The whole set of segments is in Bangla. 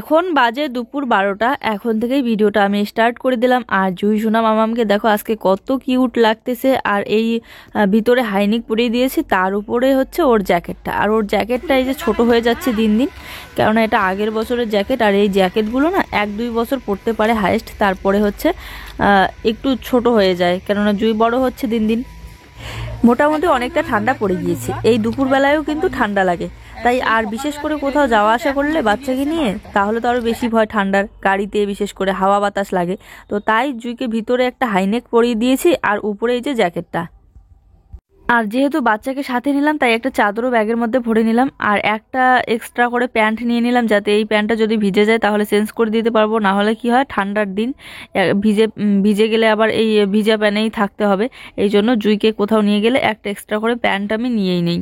এখন বাজে দুপুর 12টা। এখন থেকেই ভিডিওটা আমি স্টার্ট করে দিলাম। আর জুই সোনা মামামকে দেখো আজকে কত কিউট লাগতেছে। আর এই ভিতরে হাইনিক পরিয়ে দিয়েছি, তার উপরে হচ্ছে ওর জ্যাকেটটা। আর ওর জ্যাকেটটা এই যে ছোট হয়ে যাচ্ছে দিন দিন, কেননা এটা আগের বছরের জ্যাকেট। আর এই জ্যাকেটগুলো না 1-2 বছর পরতে পারে হাইয়েস্ট, তারপরে হচ্ছে একটু ছোট হয়ে যায়, কেননা জুই বড় হচ্ছে দিন দিন। মোটামুটি অনেকটা ঠান্ডা পড়ে গিয়েছে, এই দুপুরবেলায়ও কিন্তু ঠান্ডা লাগে। তাই আর বিশেষ করে কোথাও যাওয়া আসা করলে বাচ্চাকে নিয়ে, তাহলে তো আরও বেশি ভয় ঠান্ডার, গাড়িতে বিশেষ করে হাওয়া বাতাস লাগে। তো তাই জুইকে ভিতরে একটা হাইনেক পরিয়ে দিয়েছি, আর উপরে এই যে জ্যাকেটটা। আর যেহেতু বাচ্চাকে সাথে নিলাম, তাই একটা চাদরও ব্যাগের মধ্যে ভরে নিলাম। আর একটা এক্সট্রা করে প্যান্ট নিয়ে নিলাম, যাতে এই প্যান্টটা যদি ভিজে যায় তাহলে চেঞ্জ করে দিতে পারবো। না হলে কি হয়, ঠান্ডার দিন ভিজে গেলে আবার এই ভিজা প্যান্টেই থাকতে হবে। এই জন্য জুইকে কোথাও নিয়ে গেলে একটা এক্সট্রা করে প্যান্ট আমি নিয়েই নেই।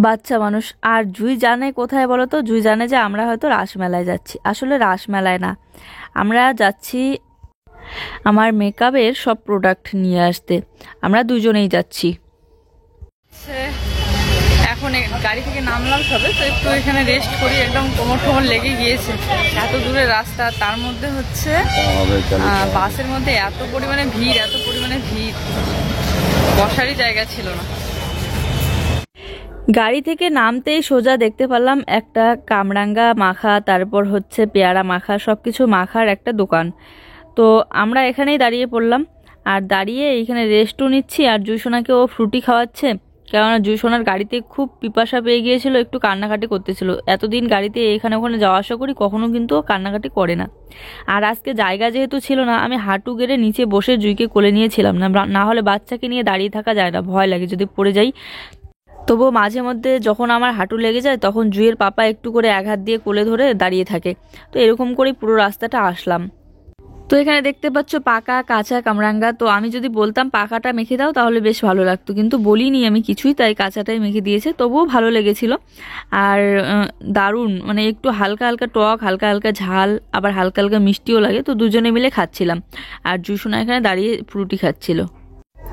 বাচ্চা মানুষ। আর জুই জানে কোথায় বলো তো, জুই জানে যে আমরা হয়তো রাসমেলায় যাচ্ছি। আসলে রাসমেলায় না, আমরা যাচ্ছি আমার মেকআপের সব প্রোডাক্ট নিয়ে আসতে। আমরা দুজনেই যাচ্ছি। এখন গাড়ি থেকে নামলাম সবে, তো একটু এখানে রেস্ট করি। একদম কোমর টোমর লেগে গিয়েছে, এত দূরের রাস্তা, তার মধ্যে হচ্ছে বাসের মধ্যে এত পরিমাণে ভিড়, বসারই জায়গা ছিল না। গাড়ি থেকে নামতেই সোজা দেখতে পেলাম একটা কামরাঙ্গা মাখা, তারপর হচ্ছে পেয়ারা মাখা, সব কিছু মাখার একটা দোকান। তো আমরা এখানেই দাঁড়িয়ে পড়লাম। আর দাঁড়িয়ে এইখানে রেস্টও নিচ্ছি। আর জুইসোনাকে ও ফ্রুটি খাওয়াচ্ছে, কেননা জুইসোনার গাড়িতে খুব পিপাসা পেয়ে গিয়েছিল, একটু কান্নাকাটি করতেছিল। এতদিন গাড়িতে এখানে ওখানে যাওয়া আসা করি, কখনো কিন্তু ও কান্নাকাটি করে না। আর আজকে জায়গা যেহেতু ছিল না, আমি হাঁটু গেড়ে নিচে বসে জুইকে কোলে নিয়েছিলাম। না হলে বাচ্চাকে নিয়ে দাঁড়িয়ে থাকা যায় না, ভয় লাগে যদি পড়ে যাই। তবুও মাঝে মধ্যে যখন আমার হাঁটু লেগে যায়, তখন জুইয়ের পাপা একটু করে এক হাত দিয়ে কোলে ধরে দাঁড়িয়ে থাকে। তো এরকম করেই পুরো রাস্তাটা আসলাম। তো এখানে দেখতে পাচ্ছ পাকা কাঁচা কামরাঙ্গা। তো আমি যদি বলতাম পাকাটা মেখে দাও তাহলে বেশ ভালো লাগতো, কিন্তু বলিনি আমি কিছুই, তাই কাঁচাটাই মেখে দিয়েছে। তবুও ভালো লেগেছিল। আর দারুণ, মানে একটু হালকা হালকা টক, হালকা হালকা ঝাল, আবার হালকা হালকা মিষ্টিও লাগে। তো দুজনে মিলে খাচ্ছিলাম। আর জুইসোনা এখানে দাঁড়িয়ে ফ্রুটি খাচ্ছিল।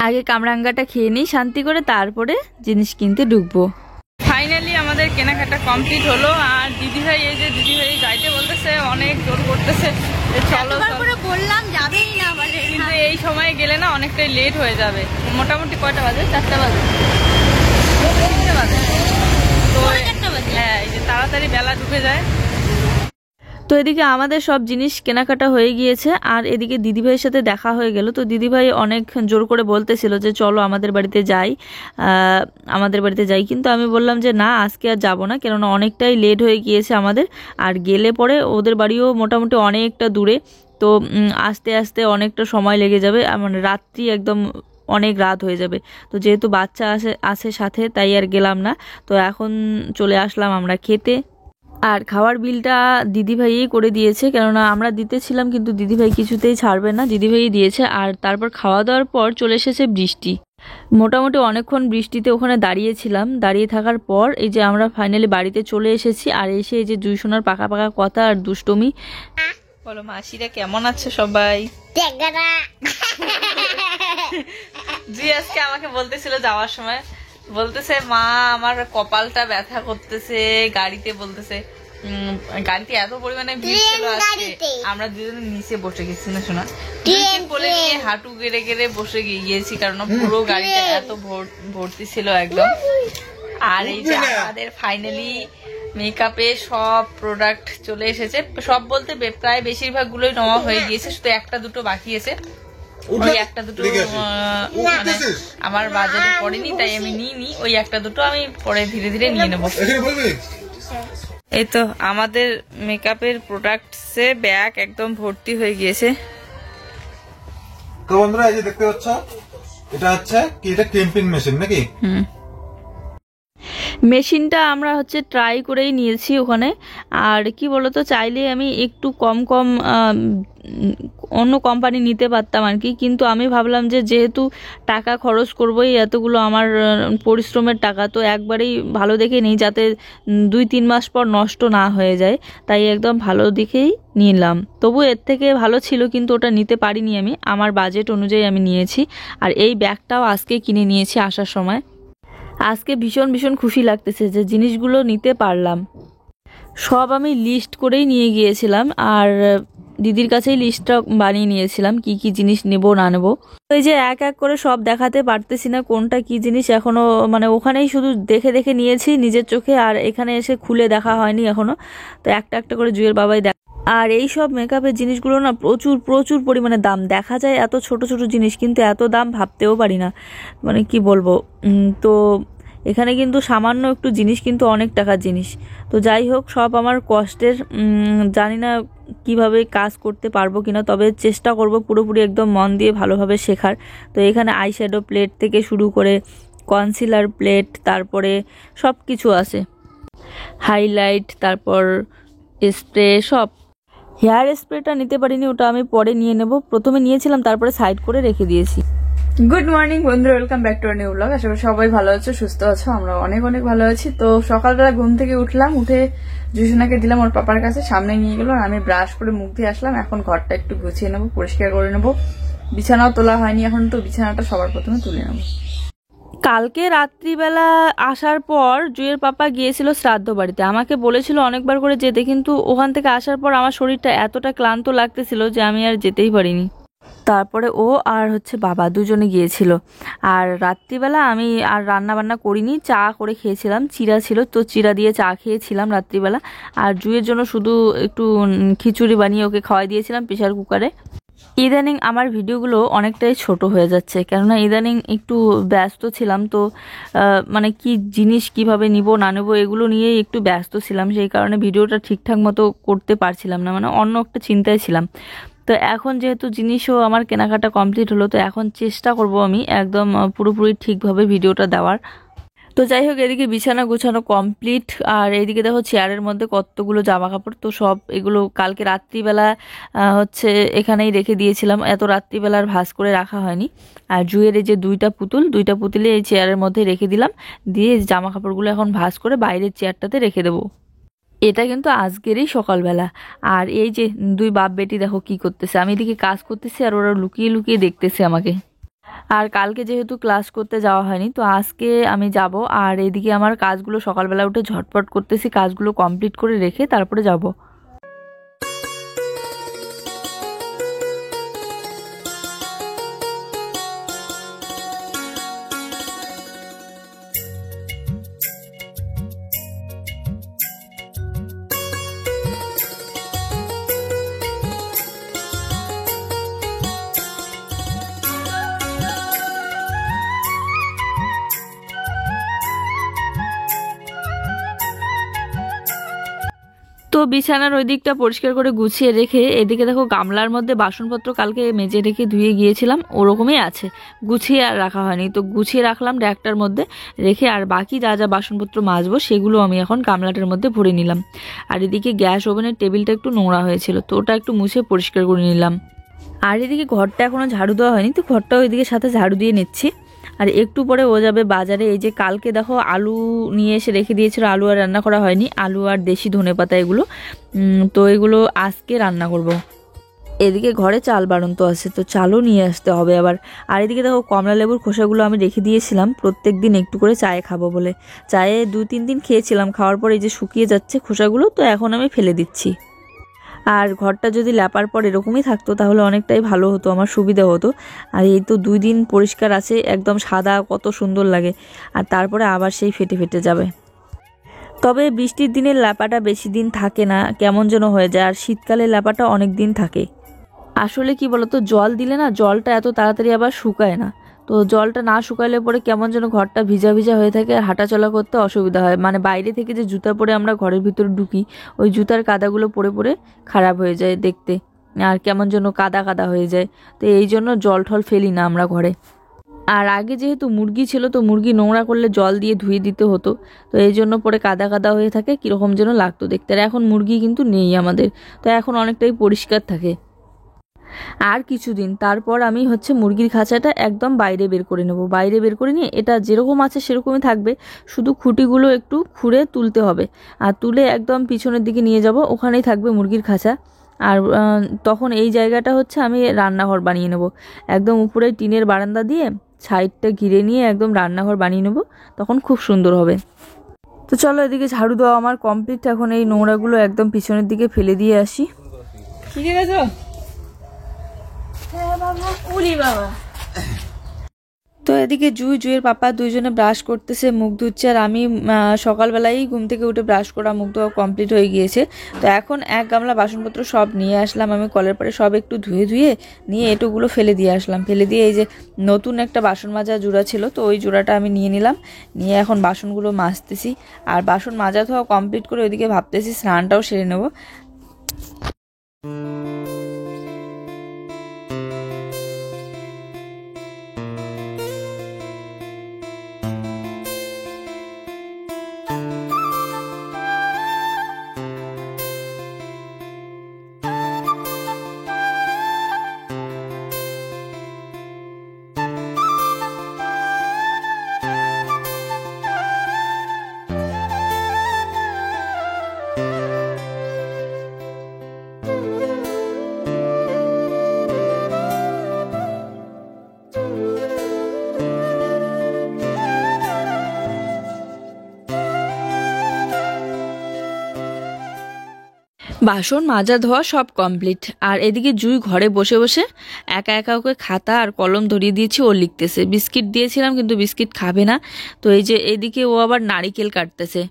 আগে কামরাঙ্গাটা খেয়ে নিই শান্তি করে, তারপরে জিনিস কিনতে ঢুকবো। ফাইনালি আমাদের কেনাকাটা কমপ্লিট হলো। আর দিদিভাই, এই যে দিদিভাই যাইতে বলতেছে, অনেক জোর করতেছে চলো, বললাম যাবেই না, কিন্তু এই সময় গেলে না অনেকটাই লেট হয়ে যাবে। মোটামুটি কয়টা বাজে? 4টা বাজে, 3টে বাজে। তো হ্যাঁ, এই যে তাড়াতাড়ি বেলা ঢুকে যায়। তো এদিকে আমাদের সব জিনিস কেনাকাটা হয়ে গিয়েছে। আর এদিকে দিদিভাইয়ের সাথে দেখা হয়ে গেল। তো দিদিভাই অনেক জোর করে বলতেছিল যে চলো আমাদের বাড়িতে যাই, কিন্তু আমি বললাম যে না, আজকে আর যাবো না, কেননা অনেকটাই লেট হয়ে গিয়েছে আমাদের। আর গেলে পরে ওদের বাড়িও মোটামুটি অনেকটা দূরে, তো আস্তে আস্তে অনেকটা সময় লেগে যাবে, মানে রাত্রি একদম অনেক রাত হয়ে যাবে। তো যেহেতু বাচ্চা আছে সাথে, তাই আর গেলাম না। তো এখন চলে আসলাম আমরা খেতে। আর খাওয়ার বিলটা দিদিভাইই করে দিয়েছে, কেননা আমরা দিতেছিলাম, কিন্তু দিদিভাই কিছুতেই ছাড়বে না, দিদিভাই দিয়েছে। আর তারপর খাওয়া দাওয়ার পর চলে এসেছে বৃষ্টি। মোটামুটি অনেকক্ষণ বৃষ্টিতে ওখানে দাঁড়িয়েছিলাম। দাঁড়িয়ে থাকার পর এই যে আমরা ফাইনালি বাড়িতে চলে এসেছি। আর এসে এই যে জুইসোনার পাকা পাকা কথা আর দুষ্টমি। বলো মাসিরা কেমন আছে সবাই? জি আজকে আমাকে বলতেছিল যাওয়ার সময়, বলতেছে মা আমার কপালটা ব্যথা করতেছে, গাড়িতে বলতেছে গাড়িতে এত পরিমাণে ভিড় ছিল আজকে, আমরা দুজনে নিচে বসে গেছি না শোনা, বলে নিয়ে হাঁটু গেড়ে গেড়ে বসে গিয়েছি, কারণ পুরো গাড়িটা এত ভর্তি ছিল একদম। আর এই যে আমাদের ফাইনালি মেকআপে সব প্রোডাক্ট চলে এসেছে। সব বলতে প্রায় বেশিরভাগ গুলোই নেওয়া হয়ে গিয়েছে, শুধু একটা দুটো বাকি আছে। ওই একটা দুটো মানে আমার বাজারে পড়েনি, তাই আমি নিইনি। ওই একটা দুটো আমি পরে ধীরে ধীরে নিয়ে নেবো। এই তো আমাদের মেকআপের প্রোডাক্টসে ব্যাগ একদম ভর্তি হয়ে গিয়েছে। তো বন্ধুরা এই যে দেখতে পাচ্ছ, এটা হচ্ছে কি, এটা ক্রিম্পিং মেশিন নাকি? মেশিনটা আমরা হচ্ছে ট্রাই করেই নিয়েছি ওখানে। আর কি বলতো, চাইলে আমি একটু কম অন্য কোম্পানি নিতে পারতাম আর কি, কিন্তু আমি ভাবলাম যে যেহেতু টাকা খরচ করবোই, এতগুলো আমার পরিশ্রমের টাকা, তো একবারেই ভালো দেখে নিই, যাতে 2-3 মাস পর নষ্ট না হয়ে যায়। তাই একদম ভালো দেখেই নিলাম। তবু এর থেকে ভালো ছিল, কিন্তু ওটা নিতে পারিনি আমি, আমার বাজেট অনুযায়ী আমি নিয়েছি। আর এই ব্যাগটাও আজকে কিনে নিয়েছি আসার সময়। আজকে ভীষণ খুশি লাগতেছে যে জিনিসগুলো নিতে পারলাম। সব আমি লিস্ট করেই নিয়ে গিয়েছিলাম, আর দিদির কাছেই লিস্টটা বানিয়ে নিয়েছিলাম কি কি জিনিস নেব না নেব। এই যে এক এক করে সব দেখাতে পারতেছি না কোনটা কি জিনিস এখনো, মানে ওখানেই শুধু দেখে দেখে নিয়েছি নিজের চোখে, আর এখানে এসে খুলে দেখা হয়নি এখনো। তো একটা একটা করে জুয়ের বাবাই আর এই সব মেকআপের জিনিসগুলো না প্রচুর প্রচুর পরিমাণে দাম। দেখা যায় এত ছোট ছোট জিনিস, কিন্তু এত দাম ভাবতেও পারি না, মানে কি বলবো। তো এখানে কিন্তু সামান্য একটু জিনিস কিন্তু অনেক টাকার জিনিস। তো যাই হোক, সব আমার কষ্টের, জানি না কিভাবে কাজ করতে পারবো কিনা, তবে চেষ্টা করব পুরোপুরি একদম মন দিয়ে ভালোভাবে শেখার। তো এখানে আইশ্যাডো প্লেট থেকে শুরু করে কনসিলার প্লেট, তারপরে সব কিছু আছে, হাইলাইট, তারপর স্প্রে সব। হেয়ার স্প্রেটা নিতে পারিনি, ওটা আমি পরে নিয়ে নেব। প্রথমে নিয়েছিলাম, তারপরে সাইড করে রেখে দিয়েছি। গুড মর্নিং বন্ধুরা, welcome back to our new blog. আশা করি সবাই ভালো আছো, সুস্থ আছো। আমরা অনেক অনেক ভালো আছি। তো সকালবেলা ঘুম থেকে উঠলাম, উঠে জুসোনাকে দিলাম ওর পাপার কাছে, সামনে নিয়ে গেল, আর আমি ব্রাশ করে মুখ দিয়ে আসলাম। এখন ঘরটা একটু গুছিয়ে নেবো, পরিষ্কার করে নেবো। বিছানাও তোলা হয়নি এখন, তো বিছানাটা সবার প্রথমে তুলে নেবো। কালকে রাত্রিবেলা আসার পর জুয়ের পাপা গিয়েছিল শ্রাদ্ধ বাড়িতে, আমাকে বলেছিল অনেকবার করে যেতে, কিন্তু ওখান থেকে আসার পর আমার শরীরটা এতটা ক্লান্ত লাগতেছিল যে আমি আর যেতেই পারিনি। তারপরে ও আর বাবা দুজনে গিয়েছিল। আর রাত্রিবেলা আমি আর রান্না বান্না করিনি, চা করে খেয়েছিলাম, চিড়া ছিল তো চিড়া দিয়ে চা খেয়েছিলাম রাত্রিবেলা। আর জুয়ের জন্য শুধু একটু খিচুড়ি বানিয়ে ওকে খাওয়াই দিয়েছিলাম প্রেশার কুকারে। ইদানিং আমার ভিডিওগুলো অনেকটাই ছোট হয়ে যাচ্ছে, কেননা ইদানিং একটু ব্যস্ত ছিলাম। তো মানে কি জিনিস কিভাবে নিব না নেব এগুলো নিয়েই একটু ব্যস্ত ছিলাম, সেই কারণে ভিডিওটা ঠিকঠাক মতো করতে পারছিলাম না, মানে অন্য একটা চিন্তায় ছিলাম। তো এখন যেহেতু জিনিসও আমার কেনাকাটা কমপ্লিট হলো, তো এখন চেষ্টা করব আমি একদম পুরোপুরি ঠিকভাবে ভিডিওটা দেওয়ার। তো যাই হোক, এদিকে বিছানা গোছানো কমপ্লিট, আর এইদিকে দেখো চেয়ারের মধ্যে কতগুলো জামা কাপড়। তো সব এগুলো কালকে রাত্রিবেলা এখানেই রেখে দিয়েছিলাম, এত রাত্রিবেলা আর ভাঁজ করে রাখা হয়নি। আর জুয়ের এই যে দুইটা পুতুলে এই চেয়ারের মধ্যে রেখে দিলাম, দিয়ে জামা কাপড়গুলো এখন ভাঁজ করে বাইরের চেয়ারটাতে রেখে দেবো। এটা কিন্তু আজকেরই সকালবেলা। আর এই যে দুই বাপ বেটি দেখো কি করতেছে, আমি এদিকে কাজ করতেছি আর ওরা লুকিয়ে লুকিয়ে দেখতেছে আমাকে। আর কালকে যেহেতু ক্লাস করতে যাওয়া হয়নি, তো আজকে আমি যাব। আর এদিকে আমার কাজগুলো সকালবেলা উঠে ঝটপট করতেছি, কাজগুলো কমপ্লিট করে রেখে তারপরে যাব। তো বিছানার ওই দিকটা পরিষ্কার করে গুছিয়ে রেখে এদিকে দেখো গামলার মধ্যে বাসনপত্র কালকে মেজে রেখে ধুয়ে গিয়েছিলাম, ওরকমই আছে, গুছিয়ে আর রাখা হয়নি। তো গুছিয়ে রাখলাম র্যাকটার মধ্যে রেখে, আর বাকি যা যা বাসনপত্র মাজবো সেগুলো আমি এখন গামলাটার মধ্যে ভরে নিলাম। আর এদিকে গ্যাস ওভেনের টেবিলটা একটু নোংরা হয়েছিল, তো ওটা একটু মুছে পরিষ্কার করে নিলাম। আর এদিকে ঘরটা এখনো ঝাড়ু দেওয়া হয়নি, তো ঘরটাও এদিকে সাথে ঝাড়ু দিয়ে নিচ্ছি। আর একটু পরে ও যাবে বাজারে। এই যে কালকে দেখো আলু নিয়ে এসে রেখে দিয়েছিল, আলু আর রান্না করা হয়নি, আলু আর দেশি ধনেপাতা এগুলো। তো এগুলো আজকে রান্না করব। এদিকে ঘরে চাল বাড়ন্ত আছে, তো চালও নিয়ে আসতে হবে আবার। আর এদিকে দেখো কমলা লেবুর খোসাগুলো আমি রেখে দিয়েছিলাম প্রত্যেক দিন একটু করে চায়ে খাবো বলে। চায়ে 2-3 দিন খেয়েছিলাম, খাওয়ার পর এই যে শুকিয়ে যাচ্ছে খোসাগুলো, তো এখন আমি ফেলে দিচ্ছি। আর ঘরটা যদি ল্যাপার পর এরকমই থাকতো তাহলে অনেকটাই ভালো হতো, আমার সুবিধা হতো। আর এই তো 2 দিন পরিষ্কার আছে, একদম সাদা, কত সুন্দর লাগে। আর তারপরে আবার সেই ফেটে ফেটে যাবে। তবে বৃষ্টির দিনের ল্যাপাটা বেশি দিন থাকে না, কেমন যেন হয়ে যায়। আর শীতকালে ল্যাপাটা অনেক দিন থাকে। আসলে কি বলতো, জল দিলে না জলটা এত তাড়াতাড়ি আবার শুকায় না। তো জলটা না শুকাইলে পরে কেমন যেন ঘরটা ভিজা ভিজা হয়ে থাকে, আর হাঁটাচলা করতে অসুবিধা হয়। মানে বাইরে থেকে যে জুতা পরে আমরা ঘরের ভিতরে ঢুকি, ওই জুতার কাদাগুলো পরে পরে খারাপ হয়ে যায় দেখতে, আর কেমন যেন কাদা কাদা হয়ে যায়। তো এই জন্য জল ঠল ফেলি না আমরা ঘরে। আর আগে যেহেতু মুরগি ছিল, তো মুরগি নোংরা করলে জল দিয়ে ধুয়ে দিতে হতো, তো এই জন্য পরে কাদা কাদা হয়ে থাকে, কীরকম যেন লাগতো দেখতে। আর এখন মুরগি কিন্তু নেই আমাদের, তো এখন অনেকটাই পরিষ্কার থাকে। আর কিছুদিন তারপর আমি মুরগির খাঁচাটা একদম বাইরে বের করে নেব। বাইরে বের করে নিয়ে এটা যেরকম আছে সেরকমই থাকবে, শুধু খুঁটিগুলো একটু খুঁড়ে তুলতে হবে। আর তুলে একদম পিছনের দিকে নিয়ে যাব, ওখানেই থাকবে মুরগির খাঁচা। আর তখন এই জায়গাটা আমি রান্নাঘর বানিয়ে নেব। একদম উপরে টিনের বারান্দা দিয়ে সাইডটা ঘিরে নিয়ে একদম রান্নাঘর বানিয়ে নেব, তখন খুব সুন্দর হবে। তো চলো এদিকে ঝাড়ু দেওয়া আমার কমপ্লিট, এখন এই নোংরাগুলো একদম পিছনের দিকে ফেলে দিয়ে আসি। ঠিক আছে বাবা। তো এদিকে জুইয়ের পাপা দুইজনে ব্রাশ করতেছে, মুখ ধুচ্ছে, আর আমি সকালবেলাই ঘুম থেকে উঠে ব্রাশ করা মুখ ধোয়া কমপ্লিট হয়ে গিয়েছে। তো এখন এক গামলা বাসনপত্র সব নিয়ে আসলাম আমি কলের পরে, সব একটু ধুয়ে নিয়ে এটুগুলো ফেলে দিয়ে আসলাম। ফেলে দিয়ে এই যে নতুন একটা বাসন মাজা জোড়া ছিল, তো ওই জোড়াটা আমি নিয়ে নিলাম, নিয়ে এখন বাসনগুলো মাজতেছি। আর বাসন মাজা ধোয়া কমপ্লিট করে ওইদিকে ভাবতেছি স্নানটাও সেরে নেবো। বাসন মাজা ধোয়া সব কমপ্লিট। আর এদিকে জুই ঘরে বসে বসে একা একা ওকে খাতা আর কলম ধরিয়ে দিয়েছি, ও লিখতেছে। বিস্কিট দিয়েছিলাম কিন্তু বিস্কিট খাবে না, তো এই যে এদিকে ও আবার নারিকেল কাটতেছে।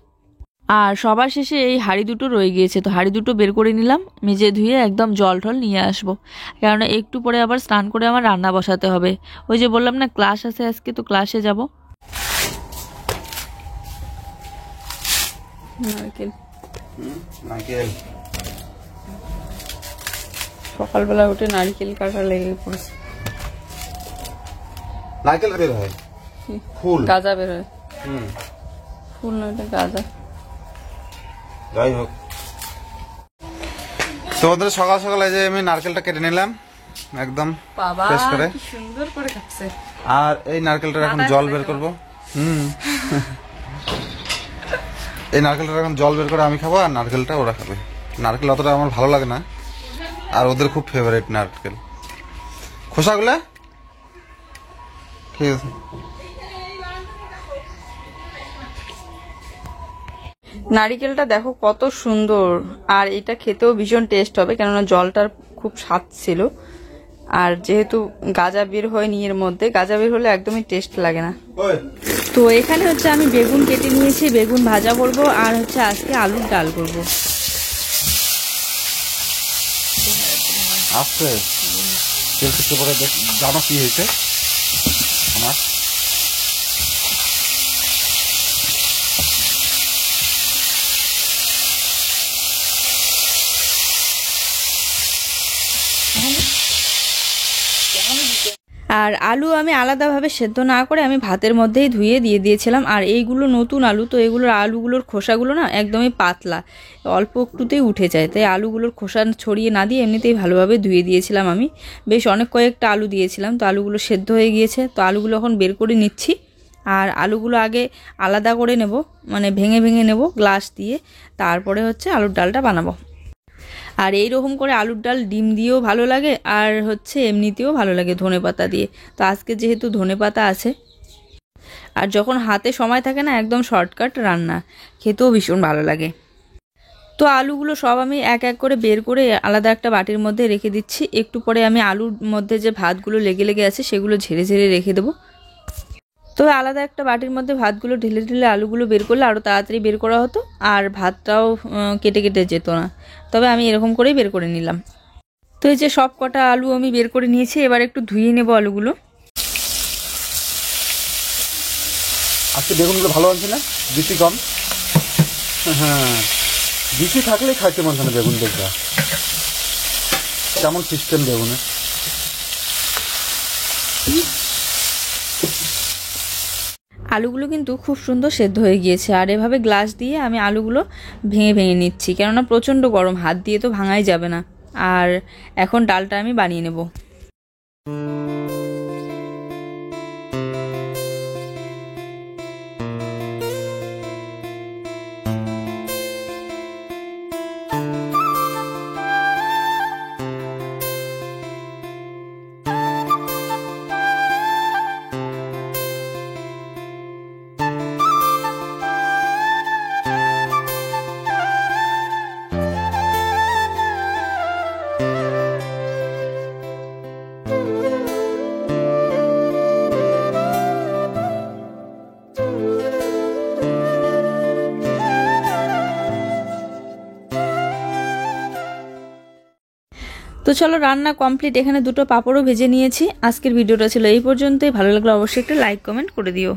আর সবার শেষে এই হাঁড়ি দুটো রয়ে গিয়েছে, তো হাঁড়ি দুটো বের করে নিলাম, মেজে ধুয়ে একদম জল টল নিয়ে আসবো, কেননা একটু পরে আবার স্নান করে আমার রান্না বসাতে হবে। ওই যে বললাম না ক্লাস আছে আজকে, তো ক্লাসে যাব। নারকেল নারকেল সকালবেলা উঠে নারকেল কাটা লেগে পড়েছে। নারকেল বের হয়, ফুল গাজা বের হয়। ফুল না, এটা গাজা। যাই হোক, তোমাদের সকাল সকাল এই যে আমি নারকেলটা কেটে নিলাম একদম বাবা ফ্রেশ করে, কি সুন্দর করে কাটছে। আর এই নারকেলটার এখন জল বের করব। এই নারকেলটা এখন জল বের করে আমি খাবো, আর নারকেলটা ওরা খাবে। নারকেল অতটা আমার ভালো লাগে না, আর ওদের খুব ফেভারিট নারকেল। খোসাগুলা ঠিক আছে। নারিকেলটা দেখো কত সুন্দর, আর এটা খেতেও ভীষণ টেস্ট হবে, কেননা জলটার খুব স্বাদ ছিল। আর যেহেতু গাজা বের হয়নি এর মধ্যে, গাজা বের হলে একদমই টেস্ট লাগে না। তো এখানে হচ্ছে আমি বেগুন কেটে নিয়েছি, বেগুন ভাজা করব, আর হচ্ছে আজকে আলুর ডাল করব। আসছে তেল থেকে পরে জানো কি হয়েছে আমার। আর আলু আমি আলাদাভাবে সেদ্ধ না করে আমি ভাতের মধ্যেই ধুয়ে দিয়ে দিয়েছিলাম। আর এইগুলো নতুন আলু, তো এগুলোর আলুগুলোর খোসাগুলো না একদমই পাতলা, অল্প একটুতেই উঠে যায়, তাই আলুগুলোর খোসা ছড়িয়ে না দিয়ে এমনিতেই ভালোভাবে ধুয়ে দিয়েছিলাম আমি। বেশ অনেক কয়েকটা আলু দিয়েছিলাম, তো আলুগুলো সেদ্ধ হয়ে গিয়েছে। তো আলুগুলো এখন বের করে নিচ্ছি, আর আলুগুলো আগে আলাদা করে নেব, মানে ভেঙে ভেঙে নেব গ্লাস দিয়ে, তারপরে হচ্ছে আলুর ডালটা বানাবো। আর এই রকম করে আলুর ডাল ডিম দিয়েও ভালো লাগে, আর হচ্ছে এমনিতেও ভালো লাগে ধনেপাতা দিয়ে। তো আজকে যেহেতু ধনেপাতা আছে, আর যখন হাতে সময় থাকে না, একদম শর্টকাট রান্না, খেতেও ভীষণ ভালো লাগে। তো আলুগুলো সব আমি এক এক করে বের করে আলাদা একটা বাটির মধ্যে রেখে দিচ্ছি। একটু পরে আমি আলুর মধ্যে যে ভাতগুলো লেগে লেগে আছে সেগুলো ঝেড়ে ঝেড়ে রেখে দেবো। তবে আলাদা একটা বাটির মধ্যে ভাতগুলো ঢেলে ঢেলে আলুগুলো বের করলে আরও তাড়াতাড়ি বের করা হতো, আর ভাতটাও কেটে কেটে যেত না। তবে আমি এরকম করেই বের করে নিলাম। তো এই যে সব কটা আলু আমি বের করে নিয়েছি, এবার একটু ধুয়ে নেব আলুগুলো। আজকে বেগুনগুলো ভালো আনছে না, বেশি কম। হ্যাঁ, বেশি থাকলেই খাইতে মন না বেগুন। দেখবা কেমন সিস্টেম বেগুনের। আলুগুলো কিন্তু খুব সুন্দর সেদ্ধ হয়ে গিয়েছে, আর এভাবে গ্লাস দিয়ে আমি আলুগুলো ভেঙে ভেঙে নিচ্ছি, কেননা প্রচণ্ড গরম, হাত দিয়ে তো ভাঙাই যাবে না। আর এখন ডালটা আমি বানিয়ে নেব। তো চলো রান্না কমপ্লিট, এখানে দুটো পাঁপড়ও ভেজে নিয়েছি। আজকের ভিডিওটা ছিল এই পর্যন্তই। ভালো লাগলে অবশ্যই একটা লাইক কমেন্ট করে দিও।